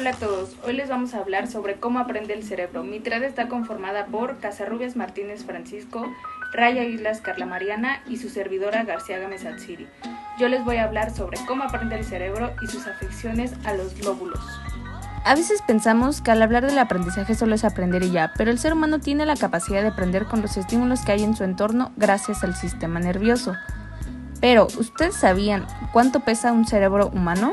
Hola a todos, hoy les vamos a hablar sobre cómo aprende el cerebro. Mi tirada está conformada por Casarrubias Martínez Francisco, Raya Islas Carla Mariana y su servidora García Gámez Atsiri. Yo les voy a hablar sobre cómo aprende el cerebro y sus afecciones a los lóbulos. A veces pensamos que al hablar del aprendizaje solo es aprender y ya, pero el ser humano tiene la capacidad de aprender con los estímulos que hay en su entorno gracias al sistema nervioso. Pero, ¿ustedes sabían cuánto pesa un cerebro humano?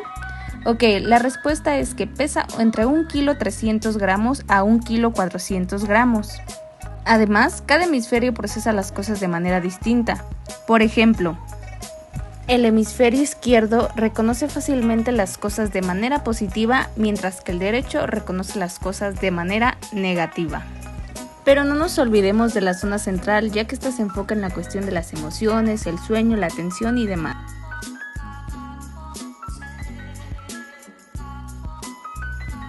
Ok, la respuesta es que pesa entre 1,3 kg a 1,4 kg. Además, cada hemisferio procesa las cosas de manera distinta. Por ejemplo, el hemisferio izquierdo reconoce fácilmente las cosas de manera positiva, mientras que el derecho reconoce las cosas de manera negativa. Pero no nos olvidemos de la zona central, ya que esta se enfoca en la cuestión de las emociones, el sueño, la atención y demás.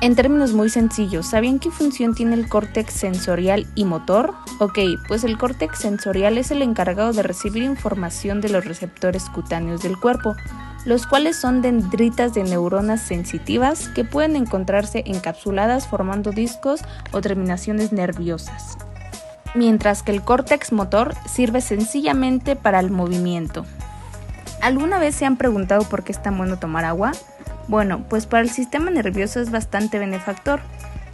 En términos muy sencillos, ¿sabían qué función tiene el córtex sensorial y motor? Ok, pues el córtex sensorial es el encargado de recibir información de los receptores cutáneos del cuerpo, los cuales son dendritas de neuronas sensitivas que pueden encontrarse encapsuladas formando discos o terminaciones nerviosas. Mientras que el córtex motor sirve sencillamente para el movimiento. ¿Alguna vez se han preguntado por qué es tan bueno tomar agua? Bueno, pues para el sistema nervioso es bastante benefactor,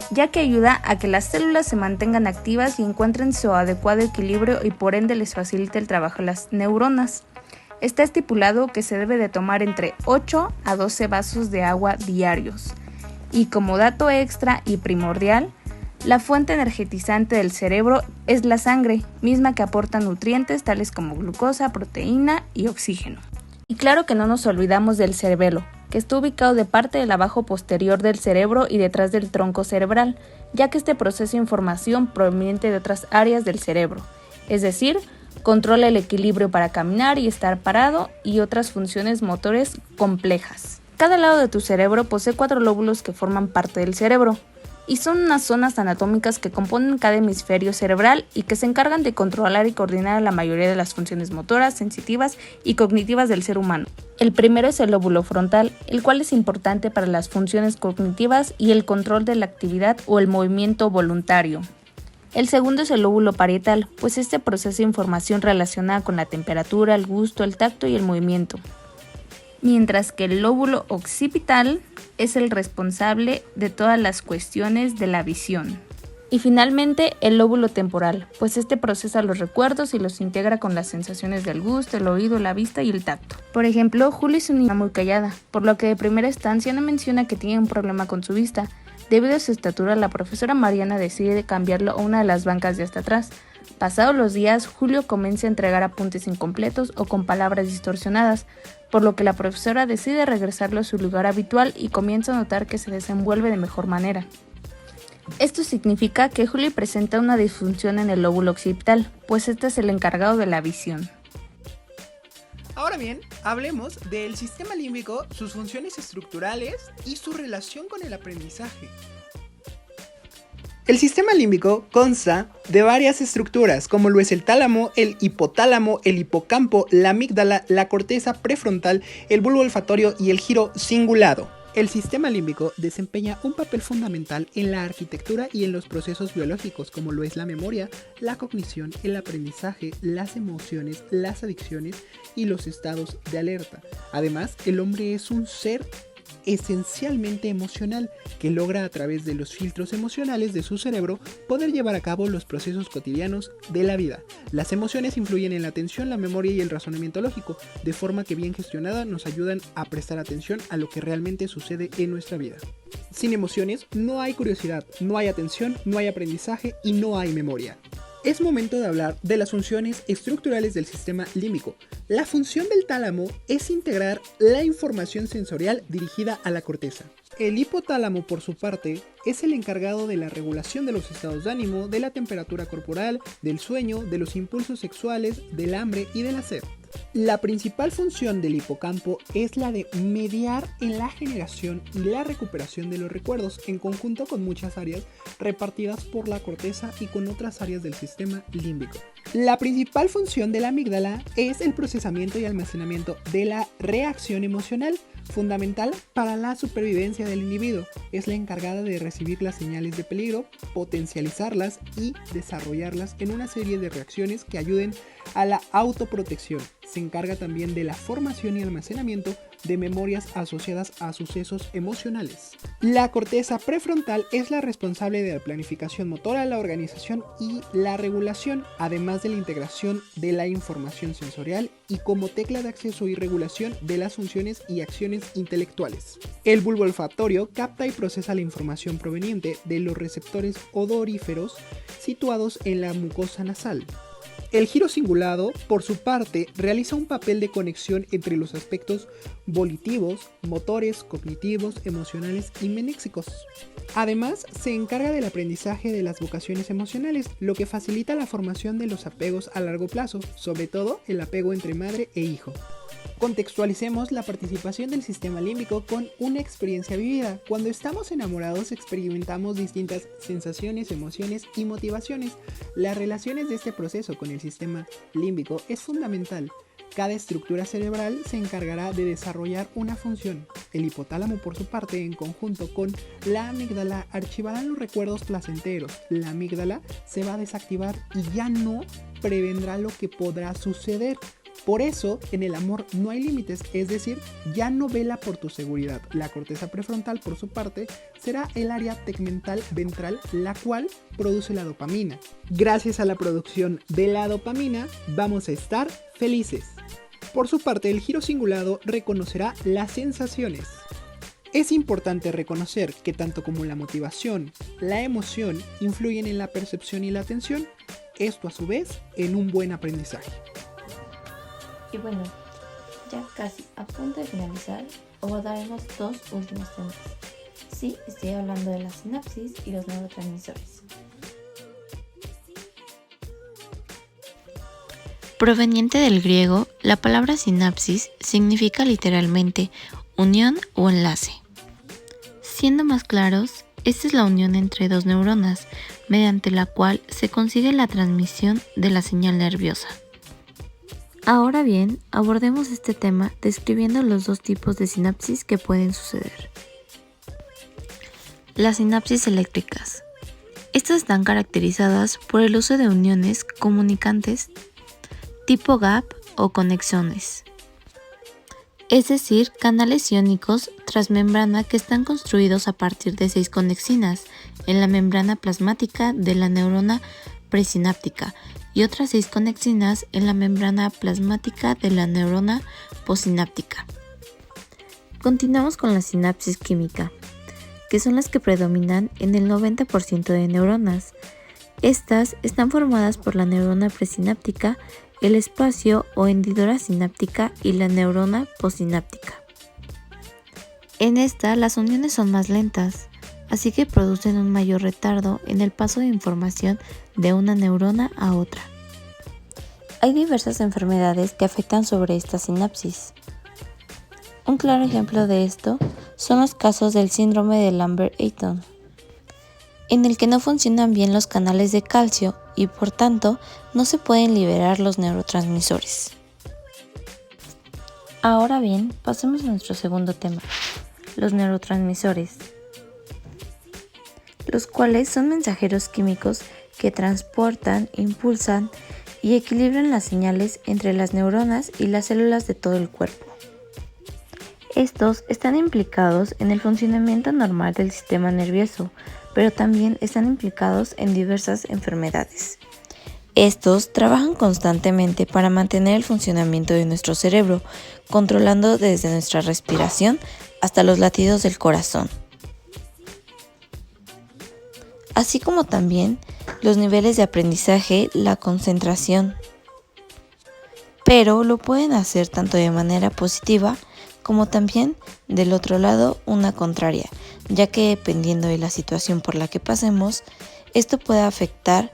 ya que ayuda a que las células se mantengan activas y encuentren su adecuado equilibrio y por ende les facilita el trabajo de las neuronas. Está estipulado que se debe de tomar entre 8 a 12 vasos de agua diarios. Y como dato extra y primordial, la fuente energetizante del cerebro es la sangre, misma que aporta nutrientes tales como glucosa, proteína y oxígeno. Y claro que no nos olvidamos del cerebelo, que está ubicado de parte del abajo posterior del cerebro y detrás del tronco cerebral, ya que este procesa información proveniente de otras áreas del cerebro, es decir, controla el equilibrio para caminar y estar parado y otras funciones motores complejas. Cada lado de tu cerebro posee 4 lóbulos que forman parte del cerebro, y son unas zonas anatómicas que componen cada hemisferio cerebral y que se encargan de controlar y coordinar la mayoría de las funciones motoras, sensitivas y cognitivas del ser humano. El primero es el lóbulo frontal, el cual es importante para las funciones cognitivas y el control de la actividad o el movimiento voluntario. El segundo es el lóbulo parietal, pues este procesa información relacionada con la temperatura, el gusto, el tacto y el movimiento. Mientras que el lóbulo occipital es el responsable de todas las cuestiones de la visión. Y finalmente el lóbulo temporal, pues este procesa los recuerdos y los integra con las sensaciones del gusto, el oído, la vista y el tacto. Por ejemplo, Julie es una niña muy callada, por lo que de primera instancia no menciona que tiene un problema con su vista. Debido a su estatura, la profesora Mariana decide cambiarlo a una de las bancas de hasta atrás. Pasados los días, Julio comienza a entregar apuntes incompletos o con palabras distorsionadas, por lo que la profesora decide regresarlo a su lugar habitual y comienza a notar que se desenvuelve de mejor manera. Esto significa que Julio presenta una disfunción en el lóbulo occipital, pues este es el encargado de la visión. Ahora bien, hablemos del sistema límbico, sus funciones estructurales y su relación con el aprendizaje. El sistema límbico consta de varias estructuras, como lo es el tálamo, el hipotálamo, el hipocampo, la amígdala, la corteza prefrontal, el bulbo olfatorio y el giro cingulado. El sistema límbico desempeña un papel fundamental en la arquitectura y en los procesos biológicos, como lo es la memoria, la cognición, el aprendizaje, las emociones, las adicciones y los estados de alerta. Además, el hombre es un ser esencialmente emocional, que logra a través de los filtros emocionales de su cerebro poder llevar a cabo los procesos cotidianos de la vida. Las emociones influyen en la atención, la memoria y el razonamiento lógico, de forma que bien gestionada nos ayudan a prestar atención a lo que realmente sucede en nuestra vida. Sin emociones no hay curiosidad, no hay atención, no hay aprendizaje y no hay memoria. Es momento de hablar de las funciones estructurales del sistema límbico. La función del tálamo es integrar la información sensorial dirigida a la corteza. El hipotálamo, por su parte, es el encargado de la regulación de los estados de ánimo, de la temperatura corporal, del sueño, de los impulsos sexuales, del hambre y de la sed. La principal función del hipocampo es la de mediar en la generación y la recuperación de los recuerdos, en conjunto con muchas áreas repartidas por la corteza y con otras áreas del sistema límbico. La principal función de la amígdala es el procesamiento y almacenamiento de la reacción emocional, fundamental para la supervivencia del individuo. Es la encargada de recibir las señales de peligro, potencializarlas y desarrollarlas en una serie de reacciones que ayuden a la autoprotección. Se encarga también de la formación y almacenamiento de memorias asociadas a sucesos emocionales. La corteza prefrontal es la responsable de la planificación motora, la organización y la regulación, además de la integración de la información sensorial y como tecla de acceso y regulación de las funciones y acciones intelectuales. El bulbo olfatorio capta y procesa la información proveniente de los receptores odoríferos situados en la mucosa nasal. El giro cingulado, por su parte, realiza un papel de conexión entre los aspectos volitivos, motores, cognitivos, emocionales y menéxicos. Además, se encarga del aprendizaje de las vocaciones emocionales, lo que facilita la formación de los apegos a largo plazo, sobre todo el apego entre madre e hijo. Contextualicemos la participación del sistema límbico con una experiencia vivida. Cuando estamos enamorados experimentamos distintas sensaciones, emociones y motivaciones. Las relaciones de este proceso con el sistema límbico es fundamental. Cada estructura cerebral se encargará de desarrollar una función. El hipotálamo, por su parte, en conjunto con la amígdala, archivarán los recuerdos placenteros. La amígdala se va a desactivar y ya no prevendrá lo que podrá suceder. Por eso, en el amor no hay límites, es decir, ya no vela por tu seguridad. La corteza prefrontal, por su parte, será el área tegmental ventral, la cual produce la dopamina. Gracias a la producción de la dopamina, vamos a estar felices. Por su parte, el giro cingulado reconocerá las sensaciones. Es importante reconocer que tanto como la motivación, la emoción influyen en la percepción y la atención, esto a su vez en un buen aprendizaje. Y bueno, ya casi a punto de finalizar, abordaremos dos últimos temas. Sí, estoy hablando de la sinapsis y los neurotransmisores. Proveniente del griego, la palabra sinapsis significa literalmente unión o enlace. Siendo más claros, esta es la unión entre dos neuronas, mediante la cual se consigue la transmisión de la señal nerviosa. Ahora bien, abordemos este tema describiendo los dos tipos de sinapsis que pueden suceder. Las sinapsis eléctricas. Estas están caracterizadas por el uso de uniones comunicantes tipo gap o conexones, es decir, canales iónicos transmembrana que están construidos a partir de 6 conexinas en la membrana plasmática de la neurona presináptica y otras 6 conexinas en la membrana plasmática de la neurona postsináptica. Continuamos con la sinapsis química, que son las que predominan en el 90% de neuronas. Estas están formadas por la neurona presináptica, el espacio o hendidura sináptica y la neurona postsináptica. En esta, las uniones son más lentas, así que producen un mayor retardo en el paso de información de una neurona a otra. Hay diversas enfermedades que afectan sobre esta sinapsis. Un claro ejemplo de esto son los casos del síndrome de Lambert-Eaton, en el que no funcionan bien los canales de calcio y por tanto no se pueden liberar los neurotransmisores. Ahora bien, pasemos a nuestro segundo tema, los neurotransmisores, los cuales son mensajeros químicos que transportan, impulsan y equilibran las señales entre las neuronas y las células de todo el cuerpo. Estos están implicados en el funcionamiento normal del sistema nervioso, pero también están implicados en diversas enfermedades. Estos trabajan constantemente para mantener el funcionamiento de nuestro cerebro, controlando desde nuestra respiración hasta los latidos del corazón, así como también los niveles de aprendizaje, la concentración. Pero lo pueden hacer tanto de manera positiva como también del otro lado una contraria, ya que dependiendo de la situación por la que pasemos, esto puede afectar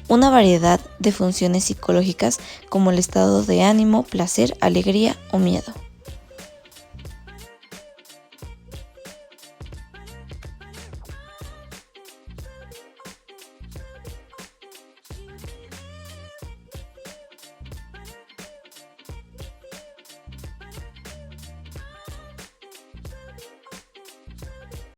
una variedad de funciones psicológicas como el estado de ánimo, placer, alegría o miedo.